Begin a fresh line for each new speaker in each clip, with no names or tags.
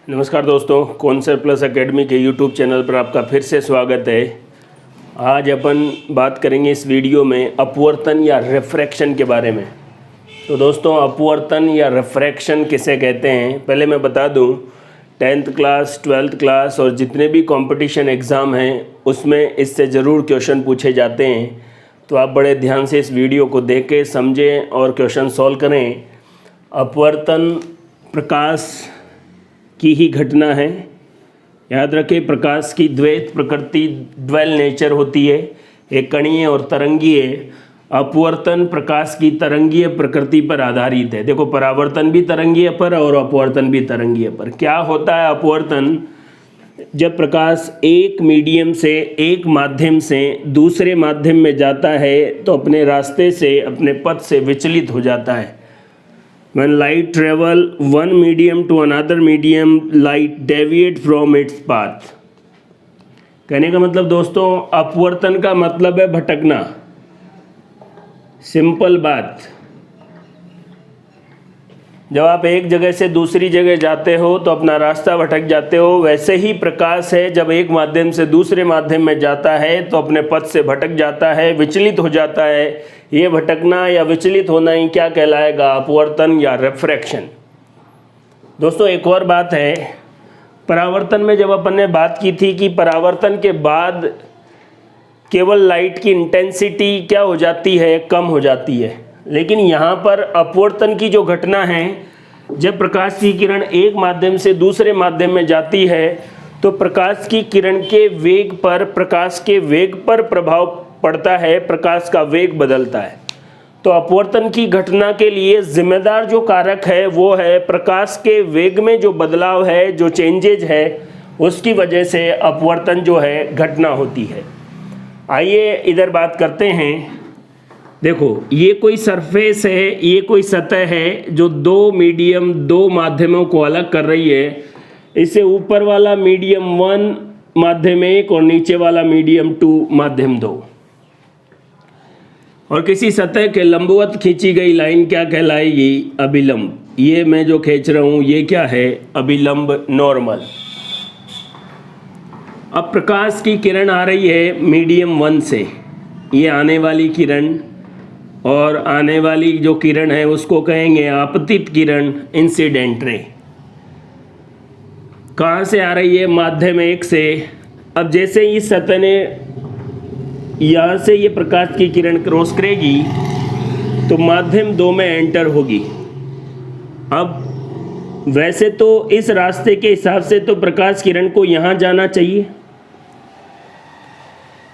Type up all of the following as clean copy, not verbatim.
नमस्कार दोस्तों, concept plus academy के यूट्यूब चैनल पर आपका फिर से स्वागत है। आज अपन बात करेंगे इस वीडियो में अपवर्तन या रिफ्रैक्शन के बारे में। तो दोस्तों, अपवर्तन या रिफ्रैक्शन किसे कहते हैं पहले मैं बता दूं। 10th क्लास 12th क्लास और जितने भी कंपटीशन एग्ज़ाम हैं उसमें इससे ज़रूर क्वेश्चन पूछे जाते हैं। तो आप बड़े ध्यान से इस वीडियो को देखें, समझें और क्वेश्चन सॉल्व करें। अपवर्तन प्रकाश की ही घटना है। याद रखें, प्रकाश की द्वैत प्रकृति, ड्वेल नेचर होती है, एक कणीय और तरंगीय। अपवर्तन प्रकाश की तरंगीय प्रकृति पर आधारित है। देखो, परावर्तन भी तरंगीय पर और अपवर्तन भी तरंगीय पर। क्या होता है अपवर्तन? जब प्रकाश एक मीडियम से, एक माध्यम से दूसरे माध्यम में जाता है तो अपने रास्ते से, अपने पथ से विचलित हो जाता है। When light travel one medium to another medium, light deviate from its path। कहने का मतलब दोस्तों, अपवर्तन का मतलब है भटकना। सिंपल बात। जब आप एक जगह से दूसरी जगह जाते हो तो अपना रास्ता भटक जाते हो। वैसे ही प्रकाश है, जब एक माध्यम से दूसरे माध्यम में जाता है तो अपने पथ से भटक जाता है, विचलित हो जाता है। ये भटकना या विचलित होना ही क्या कहलाएगा? अपवर्तन या रिफ्रैक्शन। दोस्तों, एक और बात है, परावर्तन में जब अपन ने बात की थी कि परावर्तन के बाद केवल लाइट की इंटेंसिटी क्या हो जाती है? कम हो जाती है। लेकिन यहाँ पर अपवर्तन की जो घटना है, जब प्रकाश की किरण एक माध्यम से दूसरे माध्यम में जाती है तो प्रकाश की किरण के वेग पर, प्रकाश के वेग पर प्रभाव पड़ता है, प्रकाश का वेग बदलता है। तो अपवर्तन की घटना के लिए जिम्मेदार जो कारक है वो है प्रकाश के वेग में जो बदलाव है, जो चेंजेज है, उसकी वजह से अपवर्तन जो है घटना होती है। आइए इधर बात करते हैं। देखो, ये कोई सरफेस है, ये कोई सतह है जो दो मीडियम, दो माध्यमों को अलग कर रही है। इसे ऊपर वाला मीडियम 1 माध्यम 1 और नीचे वाला मीडियम 2 माध्यम 2। और किसी सतह के लंबवत खींची गई लाइन क्या कहलाएगी? अभिलंब। ये मैं जो खींच रहा हूँ ये क्या है? अभिलंब, नॉर्मल। अब प्रकाश की किरण आ रही है मीडियम 1 से। ये आने वाली किरण, और आने वाली जो किरण है उसको कहेंगे आपतित किरण, इंसिडेंट रे। कहाँ से आ रही है? माध्यम 1 से। अब जैसे ही इस सतह ने यहाँ से ये प्रकाश की किरण क्रॉस करेगी तो माध्यम 2 में एंटर होगी। अब वैसे तो इस रास्ते के हिसाब से तो प्रकाश किरण को यहाँ जाना चाहिए,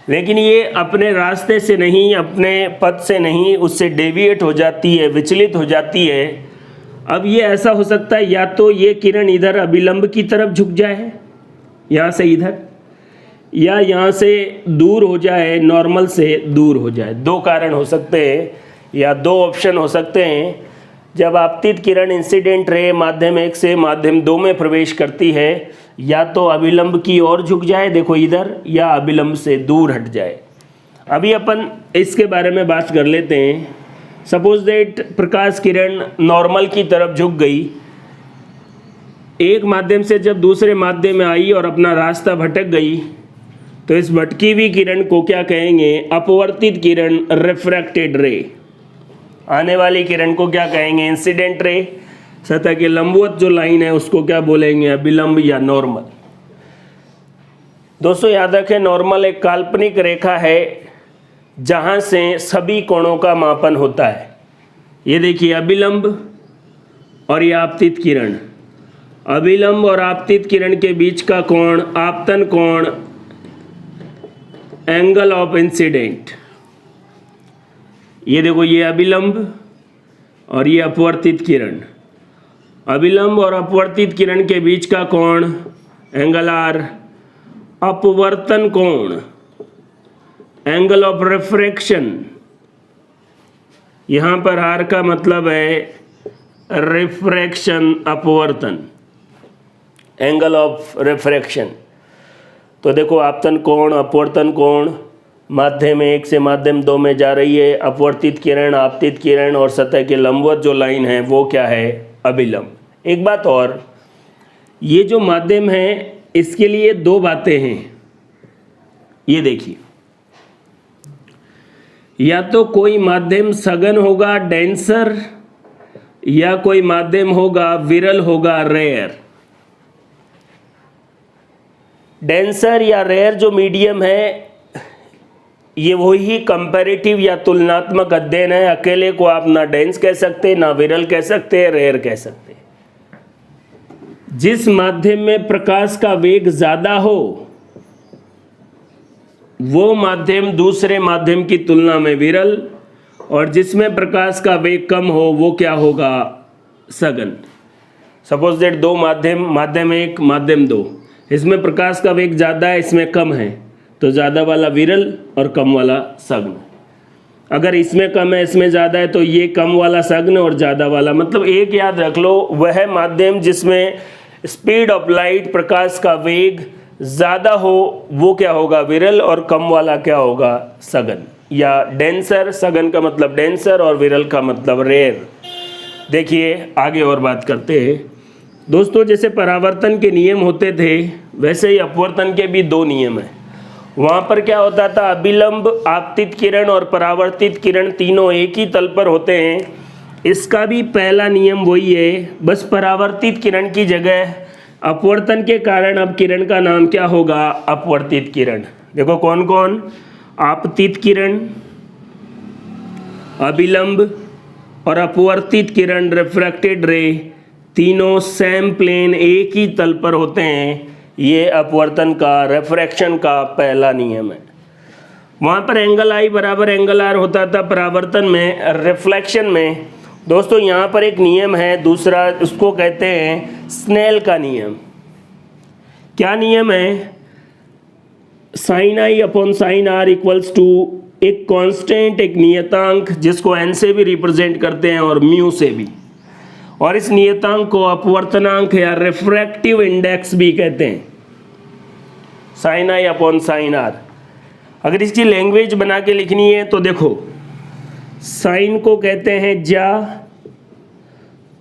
लेकिन ये अपने रास्ते से नहीं, अपने पथ से नहीं, उससे डेविएट हो जाती है, विचलित हो जाती है। अब ये ऐसा हो सकता है, या तो ये किरण इधर अभिलंब की तरफ झुक जाए, यहाँ से इधर, या यहाँ से दूर हो जाए, नॉर्मल से दूर हो जाए। दो कारण हो सकते हैं या दो ऑप्शन हो सकते हैं। जब आपतित किरण, इंसिडेंट रे, माध्यम 1 से माध्यम 2 में प्रवेश करती है, या तो अभिलंब की ओर झुक जाए, देखो इधर, या अभिलंब से दूर हट जाए। अभी अपन इसके बारे में बात कर लेते हैं। Suppose that Prakash Kiran normal की तरफ झुक गई, एक माध्यम से जब दूसरे माध्यम में आई और अपना रास्ता भटक गई, तो इस भटकी हुई किरण को क्या कहेंगे? अपवर्तित किरण, रिफ्रैक्टेड रे। आने वाली किरण को क्या कहेंगे? Incident ray. सतह के लंबवत जो लाइन है उसको क्या बोलेंगे? अभिलंब या नॉर्मल। दोस्तों, याद रखें, नॉर्मल एक काल्पनिक रेखा है जहां से सभी कोणों का मापन होता है। ये देखिए, अभिलंब और ये आपतित किरण। अभिलंब और आपतित किरण के बीच का कोण, आपतन कोण, एंगल ऑफ इंसिडेंट। ये देखो, ये अभिलंब और ये अपवर्तित किरण। अभिलंब और अपवर्तित किरण के बीच का कोण, एंगल आर। अपवर्तन कोण, एंगल ऑफ रिफ्रैक्शन। यहाँ पर आर का मतलब है रिफ्रैक्शन, अपवर्तन, एंगल ऑफ रिफ्रैक्शन। तो देखो, आपतन कोण, अपवर्तन कोण, माध्यम 1 से माध्यम 2 में जा रही है। अपवर्तित किरण, आपतित किरण और सतह के लंबवत जो लाइन है वो क्या है? अभिलंब। एक बात और, ये जो माध्यम है इसके लिए दो बातें हैं। ये देखिए, या तो कोई माध्यम सघन होगा डेंसर, या कोई माध्यम होगा विरल होगा रेयर। डेंसर या रेयर जो मीडियम है ये वही कंपैरेटिव या तुलनात्मक अध्ययन है। अकेले को आप ना डेंस कह सकते, ना विरल कह सकते, रेयर कह सकते। जिस माध्यम में प्रकाश का वेग ज्यादा हो वो माध्यम दूसरे माध्यम की तुलना में विरल, और जिसमें प्रकाश का वेग कम हो वो क्या होगा, सघन। सपोज दैट दो माध्यम एक माध्यम दो, इसमें प्रकाश का वेग ज़्यादा है इसमें कम है, तो ज़्यादा वाला विरल और कम वाला सघन। अगर इसमें कम है इसमें ज़्यादा है तो ये कम वाला सघन और ज़्यादा वाला, मतलब एक याद रख लो, वह माध्यम जिसमें स्पीड ऑफ लाइट प्रकाश का वेग ज़्यादा हो वो क्या होगा, विरल, और कम वाला क्या होगा, सघन या डेंसर। सघन का मतलब डेंसर और विरल का मतलब रेयर। देखिए आगे और बात करते हैं दोस्तों। जैसे परावर्तन के नियम होते थे वैसे ही अपवर्तन के भी दो नियम हैं। वहाँ पर क्या होता था, अभिलंब आपतित किरण और परावर्तित किरण तीनों एक ही तल पर होते हैं। इसका भी पहला नियम वही है, बस परावर्तित किरण की जगह अपवर्तन के कारण अब किरण का नाम क्या होगा, अपवर्तित किरण। देखो कौन कौन, आपतित किरण, अभिलंब और अपवर्तित किरण रिफ्रैक्टेड रे, तीनों सेम प्लेन एक ही तल पर होते हैं। ये अपवर्तन का, रिफ्रैक्शन का पहला नियम है। वहाँ पर एंगल आई बराबर एंगल आर होता था परावर्तन में। रिफ्लेक्शन में दोस्तों यहाँ पर एक नियम है दूसरा, उसको कहते हैं स्नेल का नियम। क्या नियम है, sine i upon sine r equals to एक कांस्टेंट, एक नियतांक जिसको एन से भी रिप्रेजेंट करते हैं और म्यू से भी, और इस नियतांक को अपवर्तनांक या रिफ्रैक्टिव इंडेक्स भी कहते हैं। Sine i upon sine r. अगर इसकी लैंग्वेज बना के लिखनी है तो देखो, साइन को कहते हैं जा,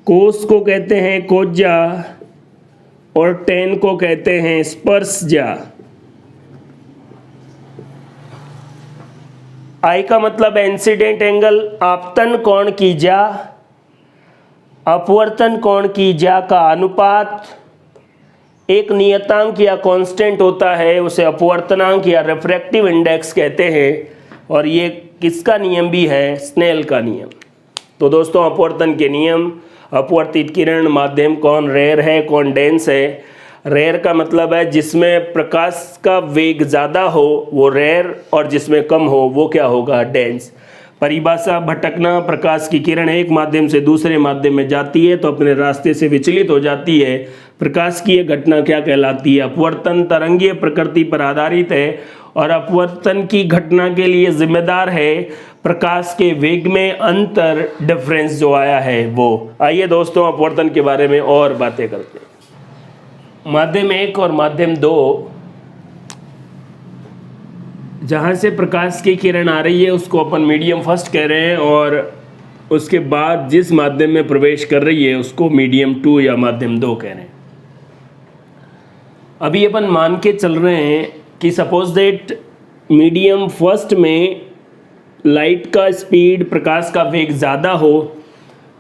कोस को कहते हैं कोज्जा, और टेन को कहते हैं स्पर्श जा। आई का मतलब इंसिडेंट एंगल, आपतन कोण की जा, अपवर्तन कोण की जा का अनुपात, एक नियतांक या कांस्टेंट होता है उसे अपवर्तनांक या रिफ्रैक्टिव इंडेक्स कहते हैं, और ये किसका नियम भी है, स्नेल का नियम। तो दोस्तों अपवर्तन के नियम, अपवर्तित किरण, माध्यम कौन रेयर है कौन डेंस है। रेयर का मतलब है जिसमें प्रकाश का वेग ज़्यादा हो वो रेयर, और जिसमें कम हो वो क्या होगा, डेंस। परिभाषा, भटकना, प्रकाश की किरण एक माध्यम से दूसरे माध्यम में जाती है तो अपने रास्ते से विचलित हो जाती है। प्रकाश की यह घटना क्या कहलाती है, अपवर्तन। तरंगीय प्रकृति पर आधारित है और अपवर्तन की घटना के लिए जिम्मेदार है प्रकाश के वेग में अंतर, डिफरेंस जो आया है वो। आइए दोस्तों अपवर्तन के बारे में और बातें करते हैं। माध्यम एक और माध्यम दो, जहाँ से प्रकाश की किरण आ रही है उसको अपन मीडियम फर्स्ट कह रहे हैं, और उसके बाद जिस माध्यम में प्रवेश कर रही है उसको मीडियम टू या माध्यम दो कह रहे हैं। अभी अपन मान के चल रहे हैं कि सपोज दैट मीडियम फर्स्ट में लाइट का स्पीड, प्रकाश का वेग ज़्यादा हो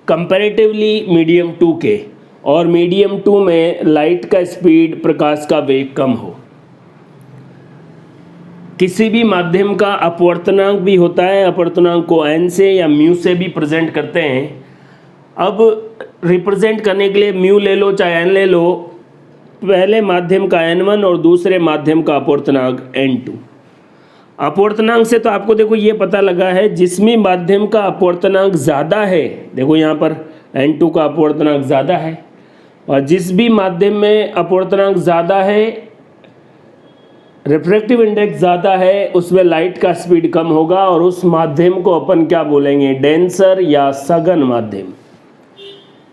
कंपैरेटिवली मीडियम टू के, और मीडियम टू में लाइट का स्पीड, प्रकाश का वेग कम हो। किसी भी माध्यम का अपवर्तनांक भी होता है, अपवर्तनांक को एन से या म्यू से भी प्रेजेंट करते हैं। अब रिप्रेजेंट करने के लिए म्यू ले लो चाहे एन ले लो, पहले माध्यम का n1 और दूसरे माध्यम का अपवर्तनांक n2। अपवर्तनांक से तो आपको देखो ये पता लगा है जिसमें माध्यम का अपवर्तनांक ज़्यादा है, देखो यहाँ पर n2 का अपवर्तनांक ज़्यादा है, और जिस भी माध्यम में अपवर्तनांक ज़्यादा है, रिफ्रैक्टिव इंडेक्स ज़्यादा है, उसमें लाइट का स्पीड कम होगा, और उस माध्यम को अपन क्या बोलेंगे, डेंसर या सघन माध्यम।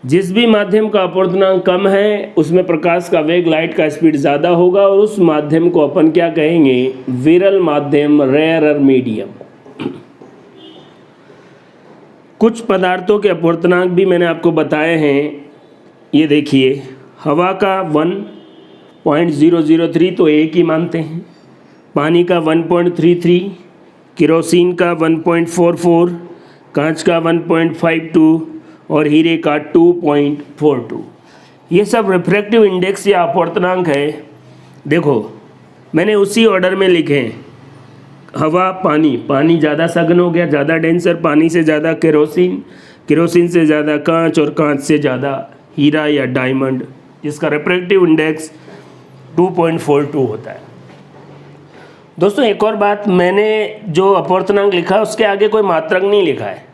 जिस भी माध्यम का अपवर्तनांक कम है उसमें प्रकाश का वेग, लाइट का स्पीड ज़्यादा होगा, और उस माध्यम को अपन क्या कहेंगे, विरल माध्यम, रेयरर मीडियम। कुछ पदार्थों के अपवर्तनांक भी मैंने आपको बताए हैं। ये देखिए, हवा का 1.003 तो एक ही मानते हैं, पानी का 1.33, केरोसिन का 1.44, कांच का 1.52 और हीरे का 2.42। ये सब रिफ्रैक्टिव इंडेक्स या अपवर्तनांक है। देखो मैंने उसी ऑर्डर में लिखे हैं, हवा, पानी, पानी ज़्यादा सघन हो गया, ज़्यादा डेंसर, पानी से ज़्यादा केरोसिन, केरोसिन से ज़्यादा कांच और कांच से ज़्यादा हीरा या डायमंड, जिसका रिफ्रैक्टिव इंडेक्स 2.42 होता है। दोस्तों एक और बात, मैंने जो अपवर्तनांक लिखा उसके आगे कोई मात्रक नहीं लिखा है।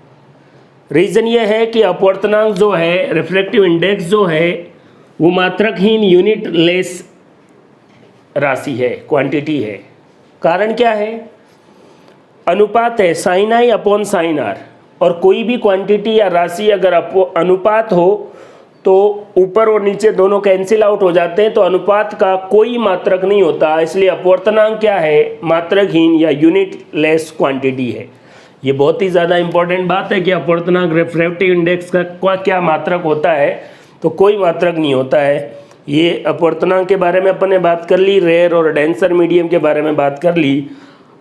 रीज़न ये है कि अपवर्तनांक जो है, रिफ्रैक्टिव इंडेक्स जो है, वो मात्रकहीन यूनिट लेस राशि है, क्वांटिटी है। कारण क्या है? अनुपात है, sine i upon sine r. और कोई भी क्वांटिटी या राशि अगर अनुपात हो तो ऊपर और नीचे दोनों कैंसिल आउट हो जाते हैं, तो अनुपात का कोई मात्रक नहीं होता। इसलिए अपवर्तनांक क्या है? मात्रकहीन या यूनिट लेस क्वांटिटी है। ये बहुत ही ज़्यादा इंपॉर्टेंट बात है कि अपवर्तनांक रिफ्रैक्टिव इंडेक्स का क्या मात्रक होता है? तो कोई मात्रक नहीं होता है। ये अपवर्तनांक के बारे में अपन ने बात कर ली, रेयर और डेंसर मीडियम के बारे में बात कर ली।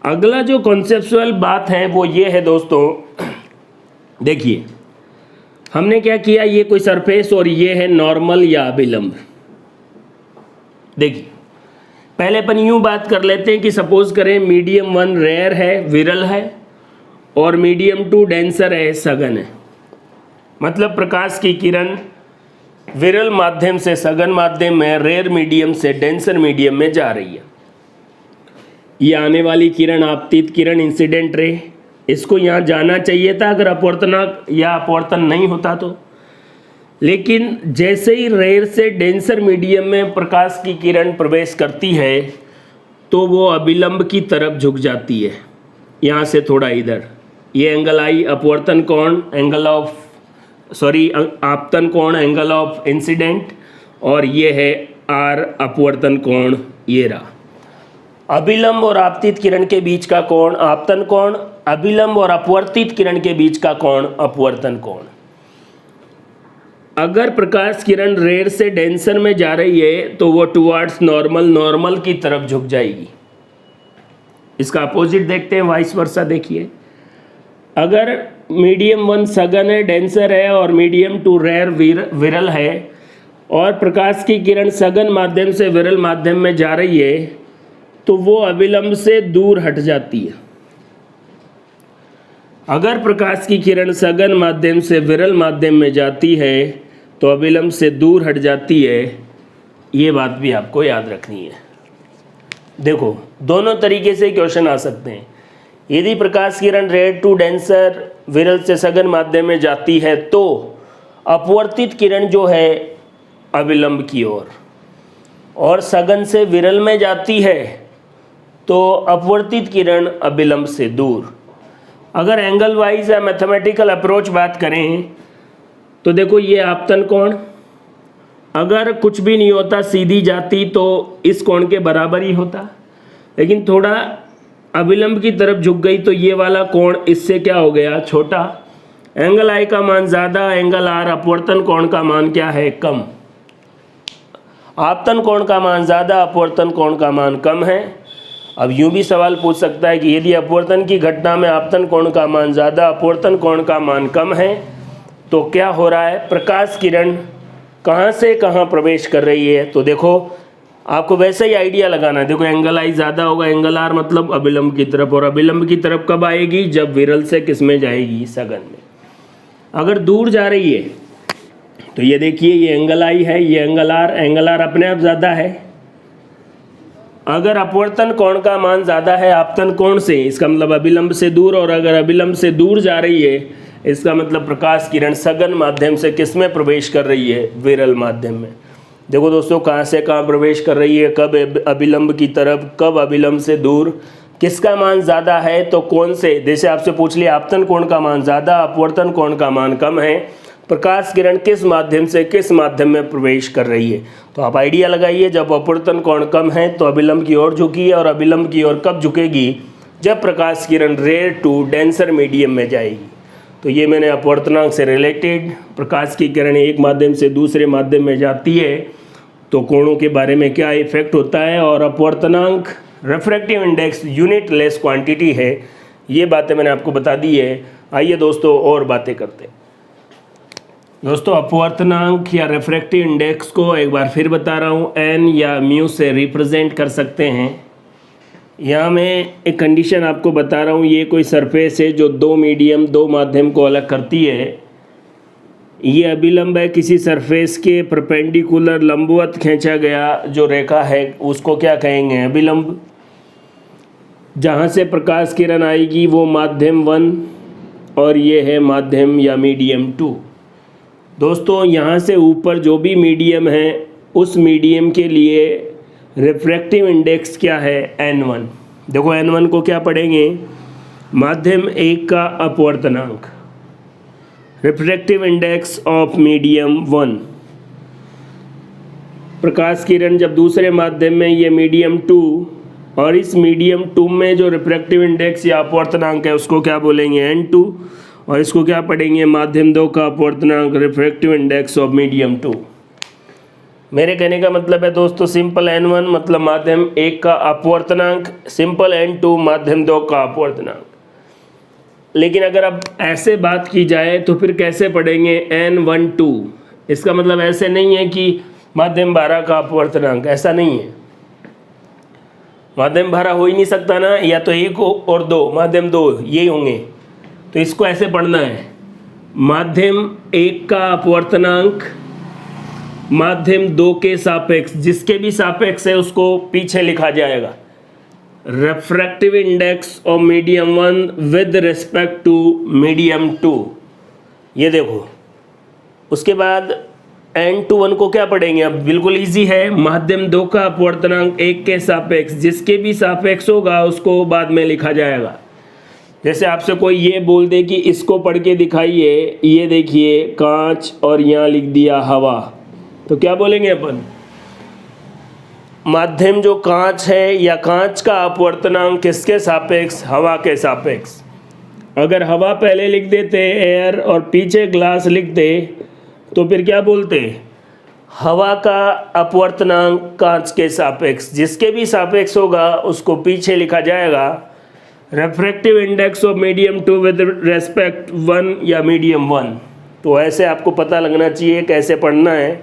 अगला जो कॉन्सेप्चुअल बात है वो ये है दोस्तों, देखिए हमने क्या किया, ये कोई सरफेस और ये है नॉर्मल या अभिलंब। देखिए पहले अपन यूँ बात कर लेते हैं कि सपोज करें मीडियम 1 रेयर है, विरल है, और मीडियम 2 डेंसर है, सघन है। मतलब प्रकाश की किरण विरल माध्यम से सघन माध्यम में, रेयर मीडियम से डेंसर मीडियम में जा रही है। ये आने वाली किरण आपतित किरण, इंसिडेंट रे, इसको यहाँ जाना चाहिए था अगर अपवर्तनांक या अपवर्तन नहीं होता तो। लेकिन जैसे ही रेयर से डेंसर मीडियम में प्रकाश की किरण प्रवेश करती है तो वो अभिलंब की तरफ झुक जाती है, यहाँ से थोड़ा इधर। ये एंगल आई अपवर्तन कोण, एंगल ऑफ आपतन कोण, एंगल ऑफ इंसिडेंट, और ये है आर अपवर्तन कोण, ये रहा। अभिलंब और आपतित किरण के बीच का कोण आपतन कोण, अभिलंब और अपवर्तित किरण के बीच का कोण अपवर्तन कोण। अगर प्रकाश किरण रेयर से डेंसर में जा रही है तो वो टुवर्ड्स नॉर्मल, नॉर्मल की तरफ झुक जाएगी। इसका अपोजिट देखते हैं, वाइस वर्सा। देखिए अगर मीडियम 1 सघन है, डेंसर है, और मीडियम 2 रेयर विरल है, और प्रकाश की किरण सघन माध्यम से विरल माध्यम में जा रही है तो वो अभिलंब से दूर हट जाती है। अगर प्रकाश की किरण सघन माध्यम से विरल माध्यम में जाती है तो अभिलंब से दूर हट जाती है। ये बात भी आपको याद रखनी है। देखो दोनों तरीके से क्वेश्चन आ सकते हैं। यदि प्रकाश किरण रेयर टू डेंसर विरल से सघन माध्यम में जाती है तो अपवर्तित किरण जो है अभिलंब की ओर, और सघन से विरल में जाती है तो अपवर्तित किरण अभिलंब से दूर। अगर एंगल वाइज या मैथमेटिकल अप्रोच बात करें तो देखो ये आपतन कोण, अगर कुछ भी नहीं होता, सीधी जाती तो इस कोण के बराबर ही होता, लेकिन थोड़ा अभिलंब की तरफ झुक गई तो ये वाला कोण इससे क्या हो गया? छोटा। एंगल आई का मान ज़्यादा, एंगल आर अपवर्तन कोण का मान क्या है? कम। आपतन कोण का मान ज़्यादा, अपवर्तन कोण का मान कम है। अब यूं भी सवाल पूछ सकता है कि यदि अपवर्तन की घटना में आपतन कोण का मान ज़्यादा, अपवर्तन कोण का मान कम है तो क्या हो रहा है? प्रकाश किरण कहाँ से कहाँ प्रवेश कर रही है? तो देखो आपको वैसे ही आइडिया लगाना है। देखो एंगल आई ज़्यादा होगा, एंगल आर मतलब अभिलंब की तरफ, और अभिलंब की तरफ कब आएगी? जब विरल से किस में जाएगी? सघन में। अगर दूर जा रही है तो ये देखिए ये एंगल आई है, ये एंगल आर अपने आप ज़्यादा है। अगर अपवर्तन कोण का मान ज़्यादा है आपतन कोण से, इसका मतलब अभिलंब से दूर, और अगर अभिलंब से दूर जा रही है इसका मतलब प्रकाश किरण सघन माध्यम से किस में प्रवेश कर रही है? विरल माध्यम में। देखो दोस्तों कहाँ से कहाँ प्रवेश कर रही है, कब अभिलंब की तरफ, कब अभिलंब से दूर, किसका मान ज़्यादा है? तो कौन से, जैसे आपसे पूछ लिया आपतन कोण का मान ज़्यादा, अपवर्तन कोण का मान कम है, प्रकाश किरण किस माध्यम से किस माध्यम में प्रवेश कर रही है? तो आप आइडिया लगाइए, जब अपवर्तन कोण कम है तो अभिलंब की ओर झुकी है, और अभिलंब की ओर कब झुकेगी? जब प्रकाश किरण रेयर टू डेंसर मीडियम में जाएगी। तो ये मैंने अपवर्तनांक से रिलेटेड, प्रकाश की किरण एक माध्यम से दूसरे माध्यम में जाती है तो कोणों के बारे में क्या इफेक्ट होता है, और अपवर्तनांक refractive index unit less quantity है। ये बातें मैंने आपको बता दी है। आइए दोस्तों और बातें करते हैं। दोस्तों अपवर्तनांक या रिफ्रैक्टिव इंडेक्स को एक बार फिर बता रहा हूँ, एन या म्यू से रिप्रेजेंट कर सकते हैं। यहाँ मैं एक कंडीशन आपको बता रहा हूँ, ये कोई सरफेस है जो दो माध्यम को अलग करती है। ये अभिलंब है, किसी सरफेस के परपेंडिकुलर लंबवत खींचा गया जो रेखा है उसको क्या कहेंगे, अभिलंब। जहाँ से प्रकाश किरण आएगी वो माध्यम 1 और ये है माध्यम या मीडियम 2। दोस्तों यहाँ से ऊपर जो भी मीडियम है उस मीडियम के लिए रिफ्रैक्टिव इंडेक्स क्या है, n1। देखो n1 को क्या पढ़ेंगे, माध्यम 1 का अपवर्तनांक, रिफ्रैक्टिव इंडेक्स ऑफ मीडियम 1। प्रकाश किरण जब दूसरे माध्यम में, ये मीडियम 2, और इस मीडियम 2 में जो रिफ्रैक्टिव इंडेक्स या अपवर्तनांक है उसको क्या बोलेंगे, n2। और इसको क्या पढ़ेंगे, माध्यम 2 का अपवर्तनांक, रिफ्रैक्टिव इंडेक्स ऑफ मीडियम 2। मेरे कहने का मतलब है दोस्तों, सिंपल n1 मतलब माध्यम 1 का अपवर्तनांक, सिंपल n2 माध्यम 2 का अपवर्तनांक। लेकिन अगर अब ऐसे बात की जाए तो फिर कैसे पढ़ेंगे, n12। इसका मतलब ऐसे नहीं है कि माध्यम 12 का अपवर्तनांक, ऐसा नहीं है। माध्यम 12 हो ही नहीं सकता ना, या तो 1 और 2, माध्यम 2 यही होंगे। तो इसको ऐसे पढ़ना है, माध्यम 1 का अपवर्तनांक माध्यम 2 के सापेक्ष, जिसके भी सापेक्ष है उसको पीछे लिखा जाएगा, refractive index of medium 1 with respect to medium 2। ये देखो, उसके बाद n21 को क्या पढ़ेंगे, अब बिल्कुल इजी है, माध्यम 2 का अपवर्तनांक 1 के सापेक्ष, जिसके भी सापेक्ष होगा उसको बाद में लिखा जाएगा। जैसे आपसे कोई ये बोल दे कि इसको पढ़ के दिखाइए, ये देखिए कांच और यहाँ लिख दिया हवा, तो क्या बोलेंगे अपन, माध्यम जो कांच है या कांच का अपवर्तनांक किसके सापेक्ष, हवा के सापेक्ष। अगर हवा पहले लिख देते एयर और पीछे ग्लास लिखते तो फिर क्या बोलते, हवा का अपवर्तनांक कांच के सापेक्ष, जिसके भी सापेक्ष होगा उसको पीछे लिखा जाएगा, refractive index of medium 2 with respect 1 या मीडियम 1। तो ऐसे आपको पता लगना चाहिए कैसे पढ़ना है।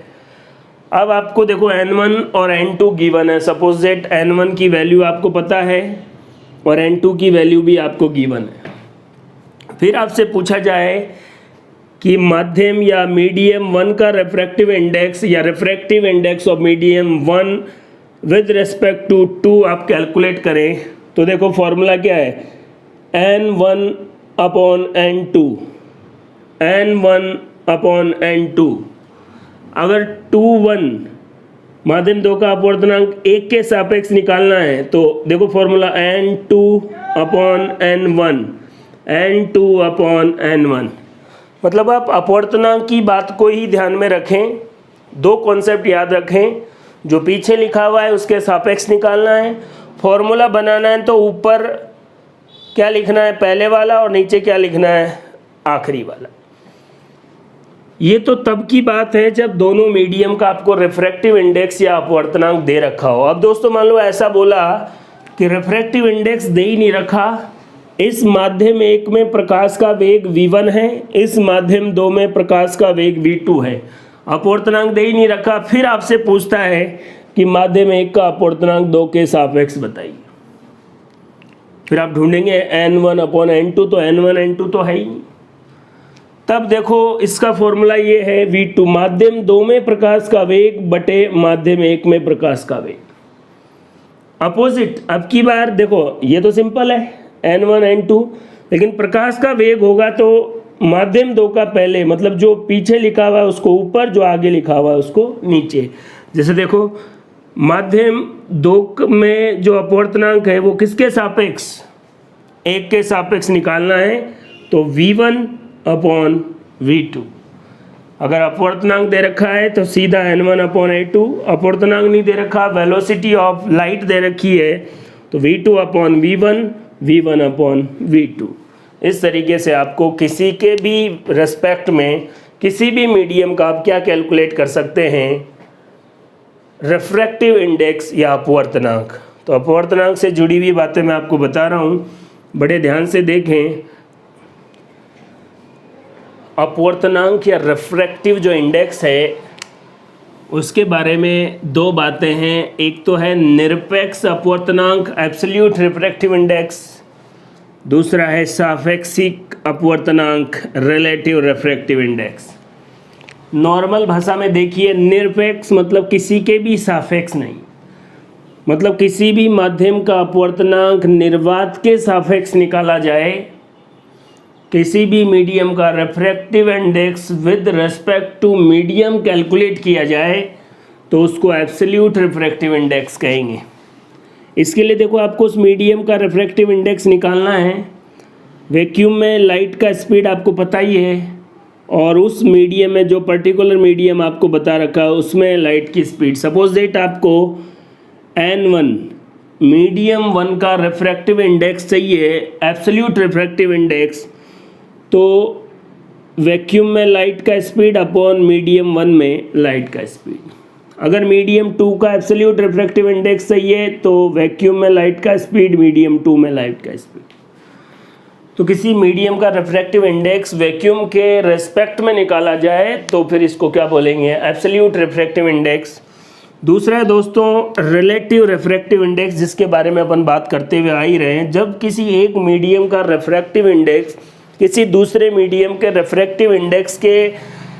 अब आपको देखो n1 और n2 गिवन है, सपोज दैट n1 की वैल्यू आपको पता है और n2 की वैल्यू भी आपको गिवन है। फिर आपसे पूछा जाए कि माध्यम या मीडियम 1 का रिफ्रैक्टिव इंडेक्स या refractive index of medium 1 with respect to 2 आप कैलकुलेट करें, तो देखो फॉर्मूला क्या है, n1 upon n2, n1 upon n2। अगर 2 1 माध्यम 2 का अपवर्तनांक 1 के सापेक्ष निकालना है तो देखो formula n2 upon n1, n2 upon n1। मतलब आप अपवर्तनांक की बात को ही ध्यान में रखें, दो कॉन्सेप्ट याद रखें, जो पीछे लिखा हुआ है उसके सापेक्ष निकालना है, फॉर्मूला बनाना है तो ऊपर क्या लिखना है, पहले वाला, और नीचे क्या लिखना है, आखिरी वाला। ये तो तब की बात है जब दोनों मीडियम का आपको रिफ्रैक्टिव इंडेक्स या अपवर्तनांक दे रखा हो। अब दोस्तों मान लो ऐसा बोला कि रिफ्रैक्टिव इंडेक्स दे ही नहीं रखा, इस माध्यम 1 में प्रकाश का वेग v1 है, इस माध्यम 2 में प्रकाश का वेग v2 है, अपवर्तनांक दे ही नहीं रखा, फिर आपसे पूछता है कि माध्यम 1 का अपवर्तनांक 2 के सापेक्ष बताइए। फिर आप ढूंढेंगे n1 अपॉन n2, तो n1 n2 तो है ही। तब देखो इसका फॉर्मूला ये है v2, माध्यम 2 में प्रकाश का वेग बटे माध्यम 1 में प्रकाश का वेग, अपोजिट। अब की बार देखो ये तो सिंपल है n1 n2, लेकिन प्रकाश का वेग होगा तो माध्यम 2 का पहले, मतलब जो पीछे लिखा हुआ है उसको ऊपर, जो आगे लिखा हुआ है उसको नीचे। जैसे देखो माध्यम 2 में जो अपवर्तनांक है वो किसके सापेक्ष, 1 के सापेक्ष निकालना है, तो v1 अपॉन v2। अगर अपवर्तनांक दे रखा है तो सीधा n1 अपॉन a2, अपवर्तनांक नहीं दे रखा, वेलोसिटी ऑफ लाइट दे रखी है तो v2 upon v1, v1 upon v2। इस तरीके से आपको किसी के भी रेस्पेक्ट में किसी भी मीडियम का आप क्या कैलकुलेट कर सकते हैं, रिफ्रैक्टिव इंडेक्स या अपवर्तनांक। तो अपवर्तनांक से जुड़ी हुई बातें मैं आपको बता रहा हूँ, बड़े ध्यान से देखें। अपवर्तनांक या रिफ्रैक्टिव जो इंडेक्स है उसके बारे में दो बातें हैं। एक तो है निरपेक्ष अपवर्तनांक एब्सोल्यूट रिफ्रैक्टिव इंडेक्स, दूसरा है सापेक्षिक अपवर्तनांक रिलेटिव रिफ्रैक्टिव इंडेक्स। नॉर्मल भाषा में देखिए, निरपेक्ष मतलब किसी के भी सापेक्ष नहीं, मतलब किसी भी माध्यम का अपवर्तनांक निर्वात के सापेक्ष निकाला जाए, किसी भी मीडियम का refractive index with respect to medium calculate किया जाए तो उसको एब्सोल्यूट रिफ्रैक्टिव इंडेक्स कहेंगे। इसके लिए देखो, आपको उस मीडियम का रिफ्रैक्टिव इंडेक्स निकालना है। वैक्यूम में लाइट का स्पीड आपको पता ही है, और उस मीडियम में जो पर्टिकुलर मीडियम आपको बता रखा है उसमें लाइट की स्पीड, सपोज दैट आपको n1 मीडियम 1 का रिफ्रैक्टिव इंडेक्स चाहिए, एब्सोल्यूट रिफ्रैक्टिव इंडेक्स, तो वैक्यूम में लाइट का स्पीड अपॉन मीडियम 1 में लाइट का स्पीड। अगर मीडियम 2 का एब्सोल्यूट रिफ्रैक्टिव इंडेक्स चाहिए तो वैक्यूम में लाइट का स्पीड मीडियम 2 में लाइट का स्पीड। तो किसी मीडियम का रिफ्रैक्टिव इंडेक्स वैक्यूम के रेस्पेक्ट में निकाला जाए तो फिर इसको क्या बोलेंगे, एब्सोल्यूट रिफ्रैक्टिव इंडेक्स। दूसरा है दोस्तों रिलेटिव रिफ्रैक्टिव इंडेक्स, जिसके बारे में अपन बात करते हुए आ ही रहे हैं। जब किसी एक मीडियम का रिफ्रैक्टिव इंडेक्स किसी दूसरे मीडियम के रिफ्रैक्टिव इंडेक्स के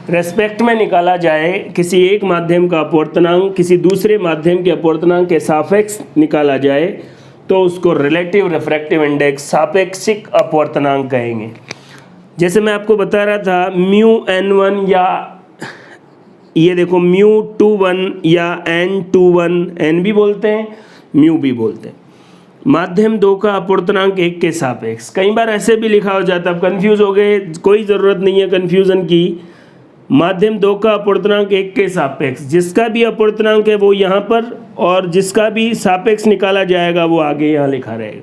रेस्पेक्ट में निकाला जाए, किसी एक माध्यम का अपवर्तनांक किसी दूसरे माध्यम के अपवर्तनांक के सापेक्ष निकाला जाए तो उसको रिलेटिव रिफ्रैक्टिव इंडेक्स सापेक्षिक अपवर्तनांक कहेंगे। जैसे मैं आपको बता रहा था μn1 या ये देखो μ21 या n21, n भी बोलते हैं म्यू भी बोलते हैं। माध्यम 2 का अपवर्तनांक 1 के सापेक्ष, कई बार ऐसे भी लिखा हो जाता है, अब कंफ्यूज हो गए, कोई ज़रूरत नहीं है कन्फ्यूज़न की। माध्यम 2 का अपवर्तनांक 1 के सापेक्ष, जिसका भी अपवर्तनांक है वो यहाँ पर, और जिसका भी सापेक्ष निकाला जाएगा वो आगे यहाँ लिखा रहेगा।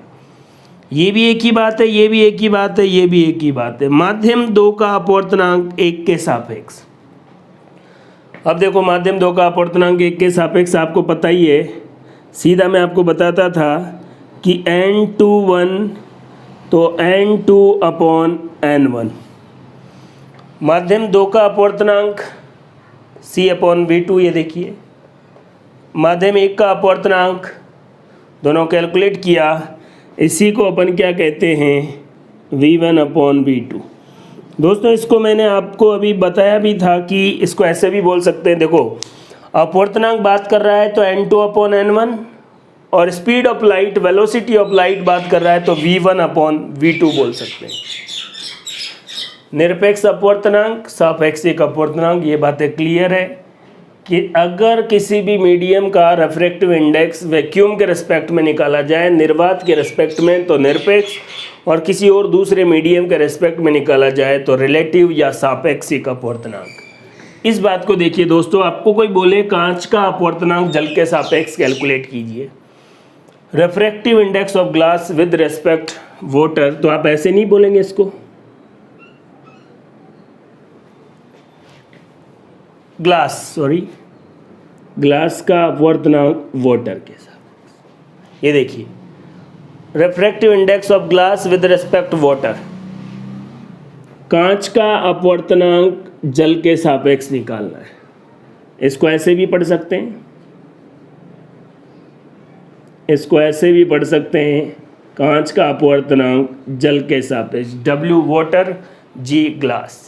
ये भी एक ही बात है, ये भी एक ही बात है, ये भी एक ही बात है। माध्यम 2 का अपवर्तनांक 1 के सापेक्ष। अब देखो, माध्यम 2 का अपवर्तनांक 1 के सापेक्ष आपको पता ही है, सीधा मैं आपको बताता था कि n21 तो n2 अपॉन n1। माध्यम 2 का अपवर्तनांक c अपॉन v2, ये देखिए। माध्यम 1 का अपवर्तनांक दोनों कैलकुलेट किया, इसी को अपन क्या कहते हैं, v1 अपॉन v2। दोस्तों इसको मैंने आपको अभी बताया भी था कि इसको ऐसे भी बोल सकते हैं। देखो, अपवर्तनांक बात कर रहा है तो n2 अपॉन n1, और speed of light velocity of light बात कर रहा है तो v1 अपॉन v2 बोल सकते हैं। निरपेक्ष अपवर्तनांक सापेक्षिक अपवर्तनांक, ये बातें क्लियर है कि अगर किसी भी मीडियम का रिफ्रैक्टिव इंडेक्स वैक्यूम के रिस्पेक्ट में निकाला जाए, निर्वात के रिस्पेक्ट में तो निरपेक्ष, और किसी और दूसरे मीडियम के रिस्पेक्ट में निकाला जाए तो रिलेटिव या सापेक्षिक अपवर्तनांक। इस बात को देखिए दोस्तों, आपको कोई बोले कांच का अपवर्तनांक जल के सापेक्ष कैलकुलेट कीजिए, refractive index of glass with respect water, तो आप ऐसे नहीं बोलेंगे इसको। ग्लास का अपवर्तनांक वाटर के साथ, ये देखिए refractive index of glass with respect water, कांच का अपवर्तनांक जल के सापेक्ष निकालना है। इसको ऐसे भी पढ़ सकते हैं, इसको ऐसे भी पढ़ सकते हैं, कांच का अपवर्तनांक जल के सापेक्ष, W वाटर G ग्लास।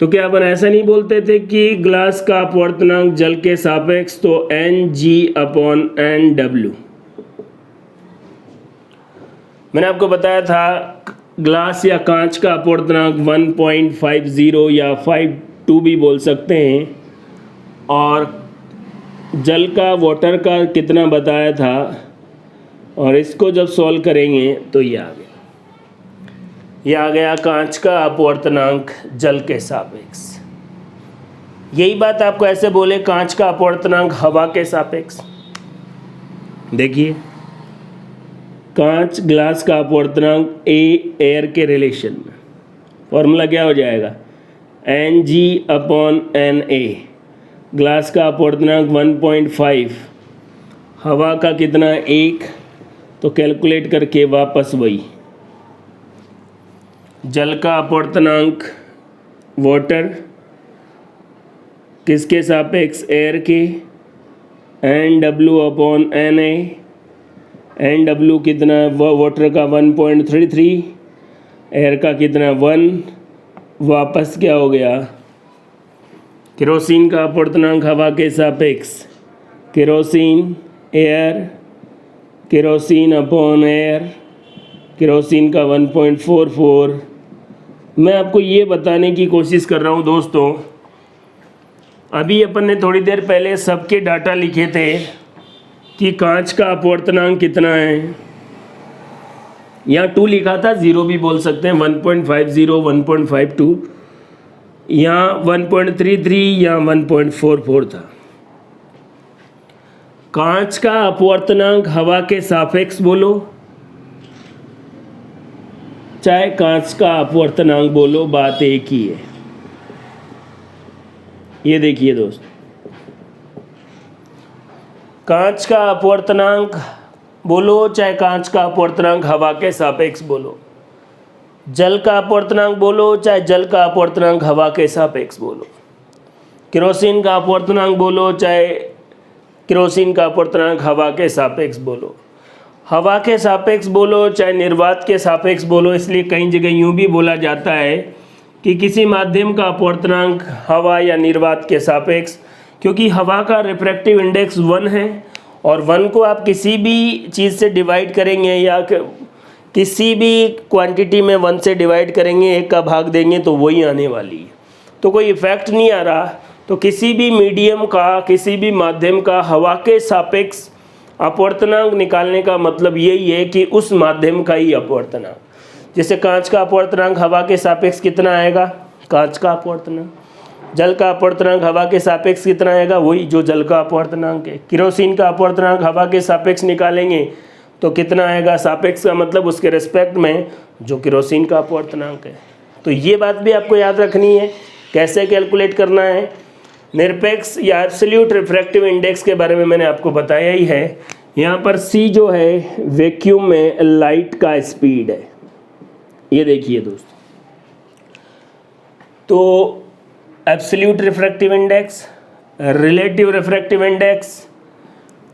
तो क्या अपन ऐसा नहीं बोलते थे कि ग्लास का अपवर्तनांक जल के सापेक्ष तो Ng अपॉन NW। मैंने आपको बताया था ग्लास या कांच का अपवर्तनांक 1.50 या 52 भी बोल सकते हैं, और जल का वाटर का कितना बताया था, और इसको जब सॉल्व करेंगे तो ये आ गया कांच का अपवर्तनांक जल के सापेक्ष। यही बात आपको ऐसे बोले कांच का अपवर्तनांक हवा के सापेक्ष। देखिए, कांच ग्लास का अपवर्तनांक एयर के रिलेशन में, फॉर्मूला क्या हो जाएगा, Ng अपॉन Na। ग्लास का अपवर्तनांक 1.5, हवा का कितना 1, तो कैलकुलेट करके वापस वही। जल का अपवर्तनांक वाटर किसके सापेक्ष, एयर के, NW/NA, NW कितना है, वाटर का 1.33, एयर का कितना 1, वापस क्या हो गया, केरोसिन का अपवर्तनांक हवा के सापेक्ष, केरोसिन एयर, केरोसिन/एयर, केरोसिन का 1.44। मैं आपको ये बताने की कोशिश कर रहा हूँ दोस्तों, अभी अपन ने थोड़ी देर पहले सबके डाटा लिखे थे कि कांच का अपवर्तनांक कितना है। यहाँ 2 लिखा था, 0 भी बोल सकते हैं, 1.50, 1.52, यहाँ 1.33 या 1.44 था। कांच का अपवर्तनांक हवा के सापेक्ष बोलो, चाहे कांच का अपवर्तनांक बोलो, बात एक ही है। ये देखिए दोस्त, कांच का अपवर्तनांक बोलो चाहे कांच का अपवर्तनांक हवा के सापेक्ष बोलो, जल का अपवर्तनांक बोलो चाहे जल का अपवर्तनांक हवा के सापेक्ष बोलो, केरोसिन का अपवर्तनांक बोलो चाहे केरोसिन का अपवर्तनांक हवा के सापेक्ष बोलो, हवा के सापेक्ष बोलो चाहे निर्वात के सापेक्ष बोलो। इसलिए कई जगह यूँ भी बोला जाता है कि किसी माध्यम का अपवर्तनांक हवा या निर्वात के सापेक्ष, क्योंकि हवा का रिफ्रैक्टिव इंडेक्स 1 है और 1 को आप किसी भी चीज़ से डिवाइड करेंगे या किसी भी क्वांटिटी में 1 से डिवाइड करेंगे, 1 का भाग देंगे तो वही आने वाली है, तो कोई इफ़ेक्ट नहीं आ रहा। तो किसी भी मीडियम का, किसी भी माध्यम का हवा के सापेक्ष अपवर्तनांक निकालने का मतलब यही है कि उस माध्यम का ही अपवर्तनांक। जैसे कांच का अपवर्तनांक हवा के सापेक्ष कितना आएगा, कांच का अपवर्तनांक, जल का अपवर्तनांक हवा के सापेक्ष कितना आएगा, वही जो जल का अपवर्तनांक है। केरोसिन का अपवर्तनांक हवा के सापेक्ष निकालेंगे तो कितना आएगा, सापेक्ष का मतलब उसके रिस्पेक्ट में जो केरोसिन का अपवर्तनांक है। तो ये बात भी आपको याद रखनी है, कैसे कैलकुलेट करना है। निरपेक्ष या एब्सोल्यूट रिफ्रैक्टिव इंडेक्स के बारे में मैंने आपको बताया ही है। यहाँ पर c जो है वैक्यूम में लाइट का स्पीड है, ये देखिए दोस्तों। तो absolute refractive index, relative refractive index,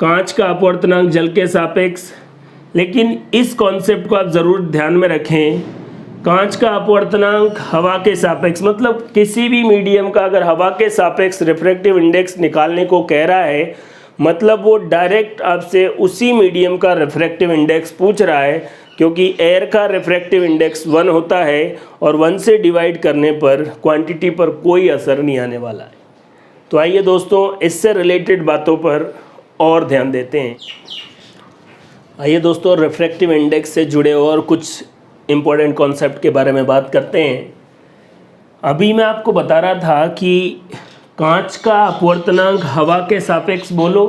कांच का अपवर्तनांक जल के सापेक्ष। लेकिन इस कॉन्सेप्ट को आप ज़रूर ध्यान में रखें, कांच का अपवर्तनांक हवा के सापेक्ष, मतलब किसी भी मीडियम का अगर हवा के सापेक्ष रिफ्रैक्टिव इंडेक्स निकालने को कह रहा है, मतलब वो डायरेक्ट आपसे उसी मीडियम का रिफ्रैक्टिव इंडेक्स पूछ रहा है, क्योंकि एयर का रिफ्रैक्टिव इंडेक्स 1 होता है और 1 से डिवाइड करने पर क्वांटिटी पर कोई असर नहीं आने वाला है। तो आइए दोस्तों, इससे रिलेटेड बातों पर और ध्यान देते हैं। आइए दोस्तों, रिफ्रैक्टिव इंडेक्स से जुड़े और कुछ इम्पोर्टेंट कॉन्सेप्ट के बारे में बात करते हैं। अभी मैं आपको बता रहा था कि कांच का अपवर्तनांक हवा के सापेक्ष बोलो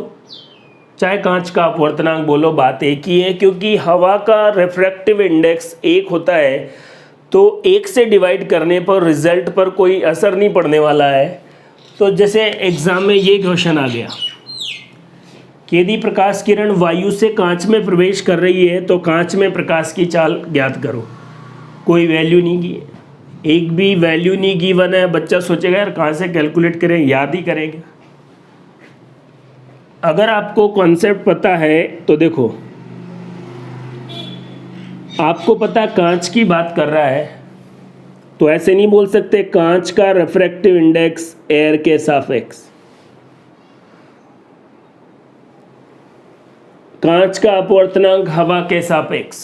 चाहे कांच का अपवर्तनांक बोलो, बात एक ही है, क्योंकि हवा का रिफ्रैक्टिव इंडेक्स 1 होता है, तो 1 से डिवाइड करने पर रिजल्ट पर कोई असर नहीं पड़ने वाला है। तो जैसे एग्ज़ाम में ये क्वेश्चन आ गया कि यदि प्रकाश किरण वायु से कांच में प्रवेश कर रही है तो कांच में प्रकाश की चाल ज्ञात करो। कोई वैल्यू नहीं की, एक भी वैल्यू नहीं गिवन है। बच्चा सोचेगा यार कहाँ से कैलकुलेट करें, याद ही करेंगे। अगर आपको कॉन्सेप्ट पता है तो देखो, आपको पता कांच की बात कर रहा है तो ऐसे नहीं बोल सकते कांच का रिफ्रैक्टिव इंडेक्स एयर के सापेक्ष, कांच का अपवर्तनांक हवा के सापेक्ष।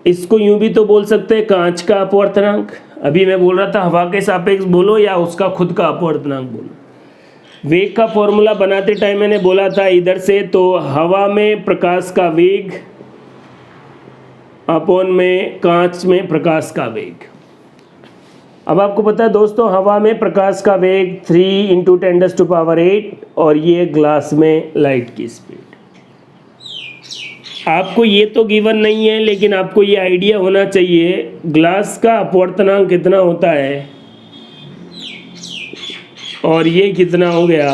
इसको यूं भी तो बोल सकते हैं कांच का अपवर्तनांक, अभी मैं बोल रहा था हवा के सापेक्ष बोलो या उसका खुद का अपवर्तनांक बोलो। वेग का फॉर्मूला बनाते टाइम मैंने बोला था इधर से, तो हवा में प्रकाश का वेग अपॉन में कांच में प्रकाश का वेग। अब आपको पता है दोस्तों, हवा में प्रकाश का वेग 3 × 10⁸ और ये ग्लास में लाइट की स्पीड। आपको ये तो गिवन नहीं है, लेकिन आपको ये आइडिया होना चाहिए ग्लास का अपवर्तनांक कितना होता है। और ये कितना हो गया,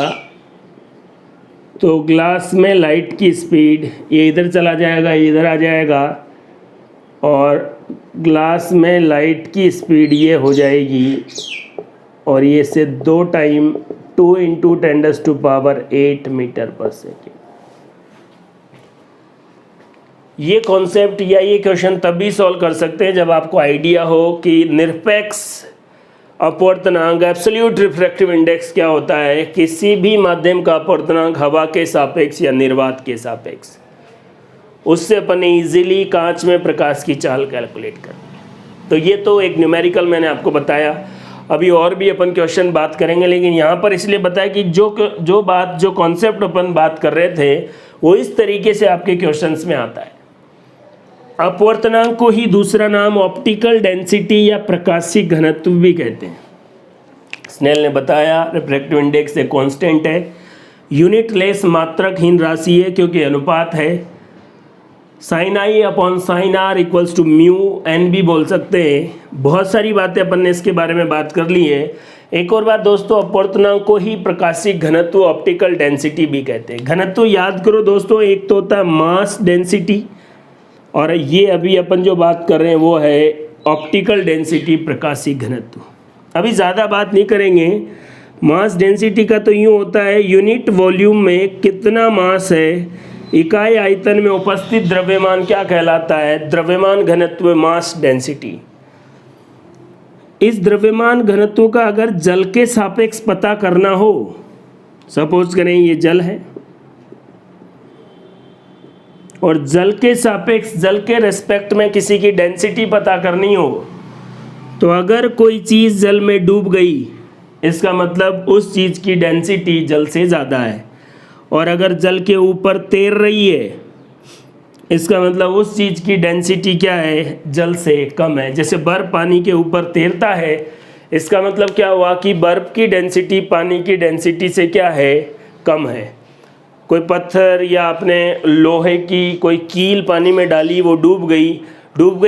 तो ग्लास में लाइट की स्पीड, ये इधर चला जाएगा, ये इधर आ जाएगा, और ग्लास में लाइट की स्पीड ये हो जाएगी, और ये से 2 टाइम 2 × 10⁸ मीटर पर सेकेंड। ये कॉन्सेप्ट या ये क्वेश्चन तभी सॉल्व कर सकते हैं जब आपको आइडिया हो कि निरपेक्ष अपवर्तनांक एब्सोल्यूट रिफ्रैक्टिव इंडेक्स क्या होता है, किसी भी माध्यम का अपवर्तनांक हवा के सापेक्ष या निर्वात के सापेक्ष। उससे अपन इजीली कांच में प्रकाश की चाल कैलकुलेट कर। तो ये तो एक न्यूमेरिकल मैंने आपको बताया। अभी और भी अपन क्वेश्चन बात करेंगे, लेकिन यहाँ पर इसलिए बताया कि जो कॉन्सेप्ट अपन बात कर रहे थे वो इस तरीके से आपके क्वेश्चंस में आता है। अपवर्तनांक को ही दूसरा नाम ऑप्टिकल डेंसिटी या प्रकाशीय घनत्व भी कहते हैं। स्नेल ने बताया रिफ्रैक्टिव इंडेक्स एक कांस्टेंट है, यूनिट लेस मात्रकहीन राशि है क्योंकि अनुपात है। sin i upon sin r equals to mu n भी बोल सकते हैं। बहुत सारी बातें अपन ने इसके बारे में बात कर ली है। एक और बात दोस्तों, अपवर्तनांक को ही प्रकाशीय घनत्व ऑप्टिकल डेंसिटी भी कहते हैं। घनत्व याद करो दोस्तों, एक तो होता है मास डेंसिटी, और ये अभी अपन जो बात कर रहे हैं वो है ऑप्टिकल डेंसिटी प्रकाशीय घनत्व। अभी ज़्यादा बात नहीं करेंगे। मास डेंसिटी का तो यूँ होता है यूनिट वॉल्यूम में कितना मास है, इकाई आयतन में उपस्थित द्रव्यमान क्या कहलाता है, द्रव्यमान घनत्व मास डेंसिटी। इस द्रव्यमान घनत्व का अगर जल के सापेक्ष पता करना हो, सपोज करें ये जल है और जल के सापेक्ष, जल के रेस्पेक्ट में किसी की डेंसिटी पता करनी हो, तो अगर कोई चीज़ जल में डूब गई इसका मतलब उस चीज़ की डेंसिटी जल से ज़्यादा है, और अगर जल के ऊपर तैर रही है इसका मतलब उस चीज़ की डेंसिटी क्या है, जल से कम है। जैसे बर्फ़ पानी के ऊपर तैरता है, इसका मतलब क्या हुआ कि बर्फ़ की डेंसिटी पानी की डेंसिटी से क्या है, कम है। कोई पत्थर या आपने लोहे की कोई कील पानी में डाली, वो डूब गई,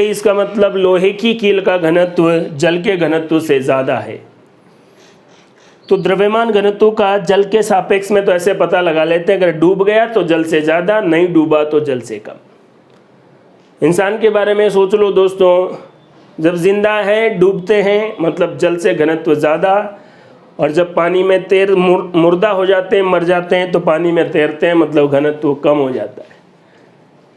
इसका मतलब लोहे की कील का घनत्व जल के घनत्व से ज़्यादा है। तो द्रव्यमान घनत्व का जल के सापेक्ष में तो ऐसे पता लगा लेते हैं, अगर डूब गया तो जल से ज़्यादा, नहीं डूबा तो जल से कम। इंसान के बारे में सोच लो दोस्तों, जब जिंदा है डूबते हैं मतलब जल से घनत्व ज़्यादा, और जब पानी में तैर मुर्दा हो जाते हैं, मर जाते हैं, तो पानी में तैरते हैं मतलब घनत्व कम हो जाता है।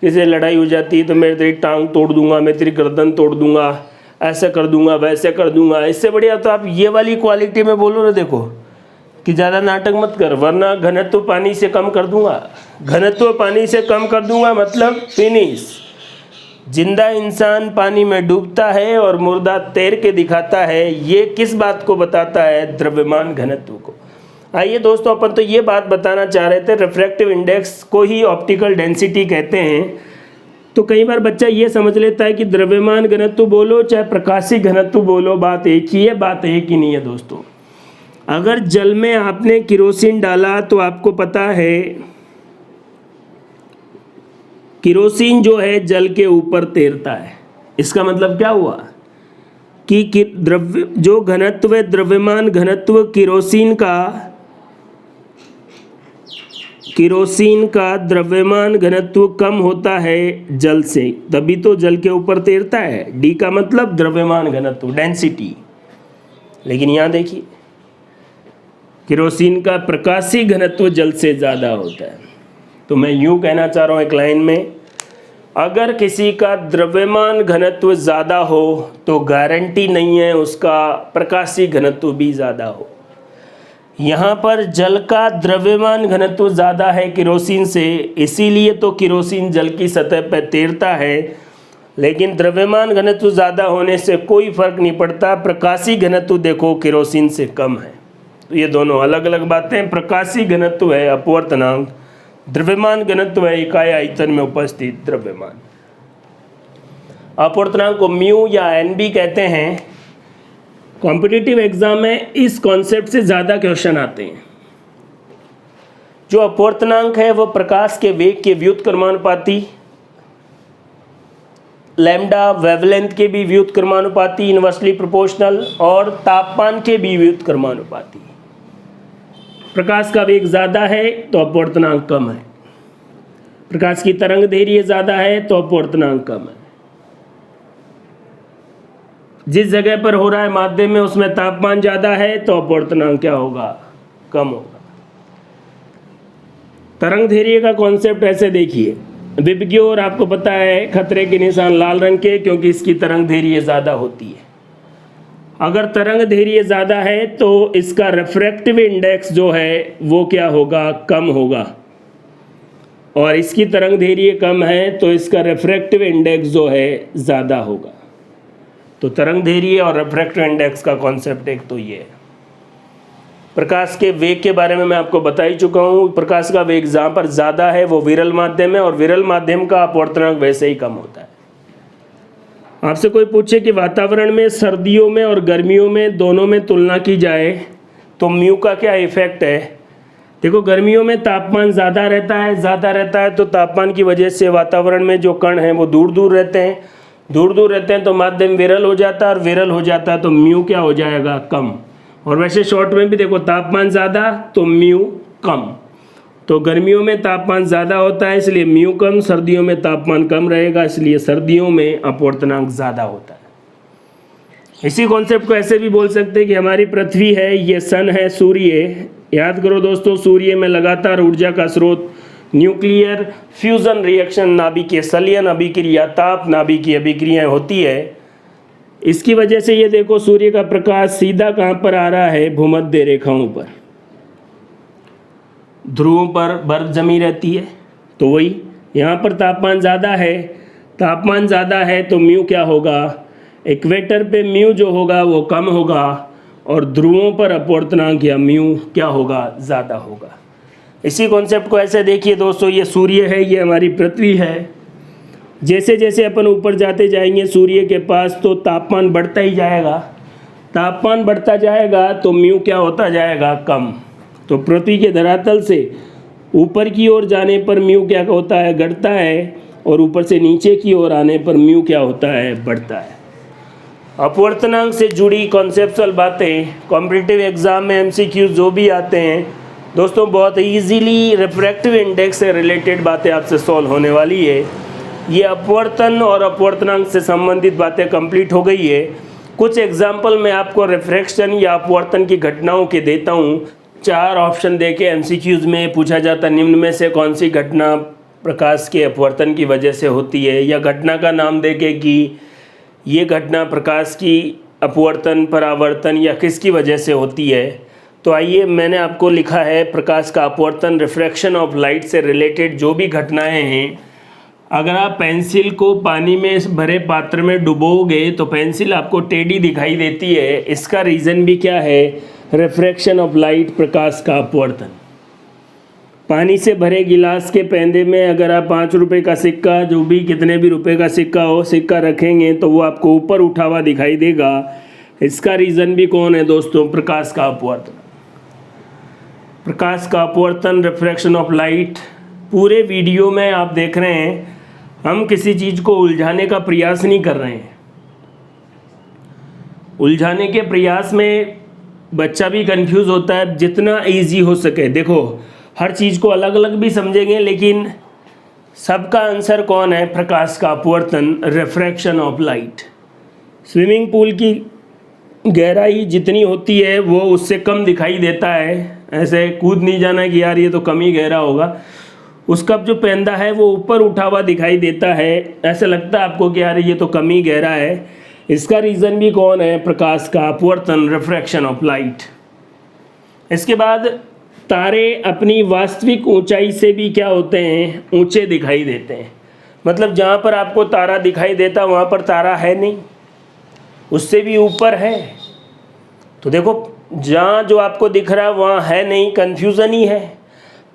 किसी लड़ाई हो जाती है तो मैं तेरी टांग तोड़ दूंगा, मैं तेरी गर्दन तोड़ दूंगा, ऐसा कर दूंगा, वैसे कर दूंगा। इससे बढ़िया तो आप ये वाली क्वालिटी में बोलो ना, देखो कि ज़्यादा नाटक मत कर वरना घनत्व पानी से कम कर दूंगा। घनत्व पानी से कम कर दूंगा मतलब फिनिश। जिंदा इंसान पानी में डूबता है और मुर्दा तैर के दिखाता है। ये किस बात को बताता है, द्रव्यमान घनत्व को। आइए दोस्तों, अपन तो ये बात बताना चाह रहे थे, रिफ्रैक्टिव इंडेक्स को ही ऑप्टिकल डेंसिटी कहते हैं। तो कई बार बच्चा ये समझ लेता है कि द्रव्यमान घनत्व बोलो चाहे प्रकाशीय घनत्व बोलो, बात एक ही है। बात एक ही नहीं है दोस्तों। अगर जल में आपने केरोसिन डाला तो आपको पता है केरोसिन जो है जल के ऊपर तैरता है। इसका मतलब क्या हुआ कि द्रव्य जो घनत्व है, द्रव्यमान घनत्व केरोसिन का द्रव्यमान घनत्व कम होता है जल से, तभी तो जल के ऊपर तैरता है। डी का मतलब द्रव्यमान घनत्व, डेंसिटी। लेकिन यहाँ देखिए केरोसिन का प्रकाशीय घनत्व जल से ज़्यादा होता है। तो मैं यूँ कहना चाह रहा हूँ एक लाइन में, अगर किसी का द्रव्यमान घनत्व ज़्यादा हो तो गारंटी नहीं है उसका प्रकाशीय घनत्व भी ज़्यादा हो। यहाँ पर जल का द्रव्यमान घनत्व ज़्यादा है केरोसिन से, इसीलिए तो केरोसिन जल की सतह पर तैरता है। लेकिन द्रव्यमान घनत्व ज़्यादा होने से कोई फर्क नहीं पड़ता। प्रकाशीय घनत्व देखो केरोसिन से कम है। तो ये दोनों अलग अलग बातें। प्रकाशीय घनत्व है अपवर्तनांक, द्रव्यमान घनत्व है इकाई आयतन में उपस्थित द्रव्यमान। अपवर्तनांक को म्यू या एन भी कहते हैं। कॉम्पिटिटिव एग्जाम में इस कॉन्सेप्ट से ज़्यादा क्वेश्चन आते हैं। जो अपवर्तनांक है वो प्रकाश के वेग के व्युत्क्रमानुपाती, लैम्डा वेवलेंथ के भी व्युत्क्रमानुपाती, इनवर्सली प्रोपोर्शनल, और तापमान के भी व्युत्क्रमानुपाती। प्रकाश का वेग ज़्यादा है तो अपवर्तनांक कम है, प्रकाश की तरंग दैर्घ्य ज़्यादा है तो अपवर्तनांक कम है। जिस जगह पर हो रहा है माध्यम में उसमें तापमान ज़्यादा है तो अपवर्तनांक क्या होगा, कम होगा। तरंग दैर्घ्य का कॉन्सेप्ट ऐसे देखिए, विप की ओर आपको पता है खतरे के निशान लाल रंग के, क्योंकि इसकी तरंग दैर्घ्य ज़्यादा होती है। अगर तरंग दैर्घ्य ज़्यादा है तो इसका रिफ्रैक्टिव इंडेक्स जो है वो क्या होगा, कम होगा, और इसकी तरंग दैर्घ्य कम है तो इसका रिफ्रैक्टिव इंडेक्स जो है ज़्यादा होगा। तो तरंग दैर्घ्य और रिफ्रैक्टिव इंडेक्स का कॉन्सेप्ट एक तो ये है। प्रकाश के वेग के बारे में मैं आपको बता ही चुका हूँ। प्रकाश का वेग जहाँ पर ज़्यादा है वो विरल माध्यम है, और विरल माध्यम का अपवर्तनांक वैसे ही कम होता है। आपसे कोई पूछे कि वातावरण में सर्दियों में और गर्मियों में दोनों में तुलना की जाए तो म्यू का क्या इफेक्ट है। देखो, गर्मियों में तापमान ज़्यादा रहता है तो तापमान की वजह से वातावरण में जो कण हैं वो दूर दूर रहते हैं तो माध्यम विरल हो जाता है, और विरल हो जाता है तो म्यू क्या हो जाएगा, कम। और वैसे शॉर्ट में भी देखो, तापमान ज़्यादा तो म्यू कम। तो गर्मियों में तापमान ज़्यादा होता है इसलिए म्यू कम, सर्दियों में तापमान कम रहेगा इसलिए सर्दियों में अपवर्तनांक ज़्यादा होता है। इसी कॉन्सेप्ट को ऐसे भी बोल सकते हैं कि हमारी पृथ्वी है, ये सन है, सूर्य। याद करो दोस्तों, सूर्य में लगातार ऊर्जा का स्रोत न्यूक्लियर फ्यूजन रिएक्शन, नाभिकीय संलयन अभिक्रिया, ताप नाभिकीय अभिक्रियाएं होती है। इसकी वजह से ये देखो, सूर्य का प्रकाश सीधा कहाँ पर आ रहा है, भूमध्य रेखाओं पर। ध्रुवों पर बर्फ जमी रहती है, तो वही यहाँ पर तापमान ज़्यादा है तो म्यू क्या होगा, इक्वेटर पे म्यू जो होगा वो कम होगा, और ध्रुवों पर अपवर्तनांक या म्यू क्या होगा, ज़्यादा होगा। इसी कॉन्सेप्ट को ऐसे देखिए दोस्तों, ये सूर्य है, ये हमारी पृथ्वी है। जैसे जैसे अपन ऊपर जाते जाएंगे सूर्य के पास तो तापमान बढ़ता ही जाएगा, तापमान बढ़ता जाएगा तो म्यू क्या होता जाएगा, कम। तो पृथ्वी के धरातल से ऊपर की ओर जाने पर म्यू क्या होता है, घटता है, और ऊपर से नीचे की ओर आने पर म्यू क्या होता है, बढ़ता है। अपवर्तनांक से जुड़ी कॉन्सेप्चुअल बातें कॉम्पिटिटिव एग्जाम में एमसीक्यू जो भी आते हैं दोस्तों, बहुत इजीली रिफ्रैक्टिव इंडेक्स से रिलेटेड बातें आपसे सॉल्व होने वाली है। ये अपवर्तन और अपवर्तनांक से संबंधित बातें कंप्लीट हो गई है। कुछ एग्जाम्पल मैं आपको रिफ्रैक्शन या अपवर्तन की घटनाओं के देता हूँ। 4 ऑप्शन देके एमसीक्यूज में पूछा जाता है, निम्न में से कौन सी घटना प्रकाश के अपवर्तन की वजह से होती है, या घटना का नाम देके कि ये घटना प्रकाश की अपवर्तन, परावर्तन या किसकी वजह से होती है। तो आइए, मैंने आपको लिखा है प्रकाश का अपवर्तन, रिफ्रैक्शन ऑफ लाइट से रिलेटेड जो भी घटनाएं हैं। अगर आप पेंसिल को पानी में भरे पात्र में डुबोगे तो पेंसिल आपको टेढ़ी दिखाई देती है। इसका रीज़न भी क्या है, रिफ्रैक्शन ऑफ लाइट, प्रकाश का अपवर्तन। पानी से भरे गिलास के पेंदे में अगर आप 5 रुपये का सिक्का, जो भी कितने भी रुपए का सिक्का हो, सिक्का रखेंगे तो वो आपको ऊपर उठा हुआ दिखाई देगा। इसका रीज़न भी कौन है दोस्तों, प्रकाश का अपवर्तन। प्रकाश का अपवर्तन, रिफ्रैक्शन ऑफ लाइट। पूरे वीडियो में आप देख रहे हैं हम किसी चीज़ को उलझाने का प्रयास नहीं कर रहे हैं। उलझाने के प्रयास में बच्चा भी कंफ्यूज होता है, जितना इजी हो सके। देखो, हर चीज़ को अलग अलग भी समझेंगे, लेकिन सबका आंसर कौन है, प्रकाश का अपवर्तन, refraction of light. Swimming pool की गहराई जितनी होती है वो उससे कम दिखाई देता है। ऐसे कूद नहीं जाना कि यार ये तो कम ही गहरा होगा। उसका जो पेंदा है वो ऊपर उठा हुआ दिखाई देता है, ऐसा लगता है आपको कि यार ये तो कम ही गहरा है। इसका रीज़न भी कौन है, प्रकाश का अपवर्तन, रिफ्रैक्शन ऑफ लाइट। इसके बाद तारे अपनी वास्तविक ऊंचाई से भी क्या होते हैं, ऊंचे दिखाई देते हैं। मतलब जहाँ पर आपको तारा दिखाई देता वहाँ पर तारा है नहीं, उससे भी ऊपर है। तो देखो, जहाँ जो आपको दिख रहा है वहाँ है नहीं, कन्फ्यूज़न ही है।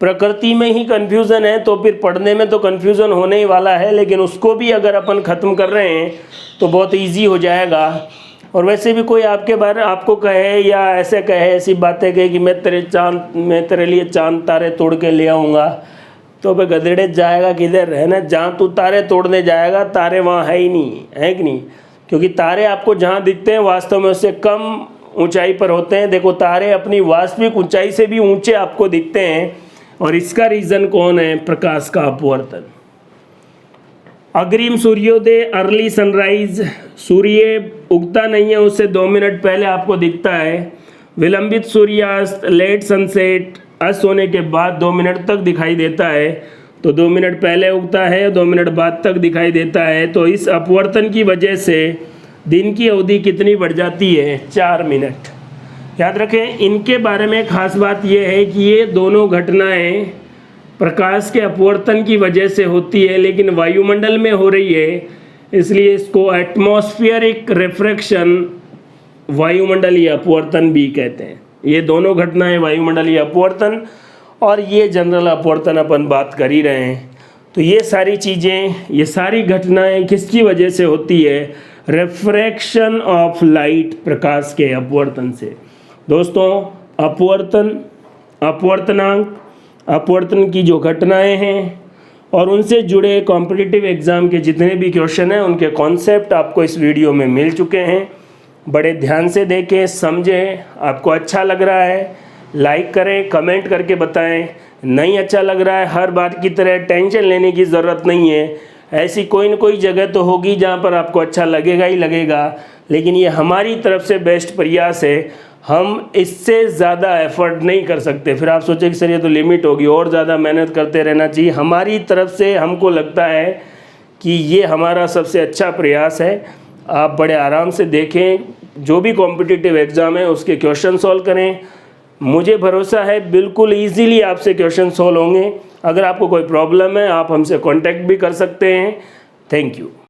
प्रकृति में ही कन्फ्यूज़न है तो फिर पढ़ने में तो कन्फ्यूज़न होने ही वाला है, लेकिन उसको भी अगर अपन ख़त्म कर रहे हैं तो बहुत इजी हो जाएगा। और वैसे भी कोई आपके बारे आपको कहे या ऐसे कहे, ऐसी बातें कहे कि मैं तेरे लिए चांद तारे तोड़ के ले आऊँगा, तो भाई गधेड़े जाएगा किधर, है ना। जहाँ तू तारे तोड़ने जाएगा तारे वहाँ है ही नहीं, है कि नहीं। क्योंकि तारे आपको जहाँ दिखते हैं वास्तव में उससे कम ऊंचाई पर होते हैं। देखो तारे अपनी वास्तविक ऊंचाई से भी ऊंचे आपको दिखते हैं, और इसका रीज़न कौन है? प्रकाश का अपवर्तन। अग्रिम सूर्योदय, अर्ली सनराइज, सूर्य उगता नहीं है उससे 2 मिनट पहले आपको दिखता है। विलंबित सूर्यास्त, लेट सनसेट, अस्त होने के बाद 2 मिनट तक दिखाई देता है। तो 2 मिनट पहले उगता है, 2 मिनट बाद तक दिखाई देता है। तो इस अपवर्तन की वजह से दिन की अवधि कितनी बढ़ जाती है? 4 मिनट। याद रखें, इनके बारे में खास बात यह है कि ये दोनों घटनाएं प्रकाश के अपवर्तन की वजह से होती है, लेकिन वायुमंडल में हो रही है, इसलिए इसको एटमॉस्फेरिक रिफ्रैक्शन, वायुमंडलीय अपवर्तन भी कहते हैं। ये दोनों घटनाएं वायुमंडलीय अपवर्तन और ये जनरल अपवर्तन अपन बात कर ही रहे हैं। तो ये सारी चीज़ें, ये सारी घटनाएं किसकी वजह से होती है? रिफ्रैक्शन ऑफ लाइट, प्रकाश के अपवर्तन से। दोस्तों, अपवर्तन, अपवर्तनांक, अपवर्तन की जो घटनाएं हैं और उनसे जुड़े कॉम्पिटिटिव एग्ज़ाम के जितने भी क्वेश्चन हैं उनके कॉन्सेप्ट आपको इस वीडियो में मिल चुके हैं। बड़े ध्यान से देखें, समझें। आपको अच्छा लग रहा है लाइक करें, कमेंट करके बताएं। नहीं अच्छा लग रहा है, हर बार की तरह टेंशन लेने की ज़रूरत नहीं है। ऐसी कोई न कोई जगह तो होगी जहाँ पर आपको अच्छा लगेगा ही लगेगा, लेकिन ये हमारी तरफ से बेस्ट प्रयास है। हम इससे ज़्यादा एफर्ट नहीं कर सकते। फिर आप सोचें कि सर ये तो लिमिट होगी, और ज़्यादा मेहनत करते रहना चाहिए। हमारी तरफ से हमको लगता है कि ये हमारा सबसे अच्छा प्रयास है। आप बड़े आराम से देखें, जो भी कॉम्पिटिटिव एग्ज़ाम है उसके क्वेश्चन सॉल्व करें। मुझे भरोसा है बिल्कुल ईजीली आपसे क्वेश्चन सॉल्व होंगे। अगर आपको कोई प्रॉब्लम है आप हमसे कांटेक्ट भी कर सकते हैं। Thank you.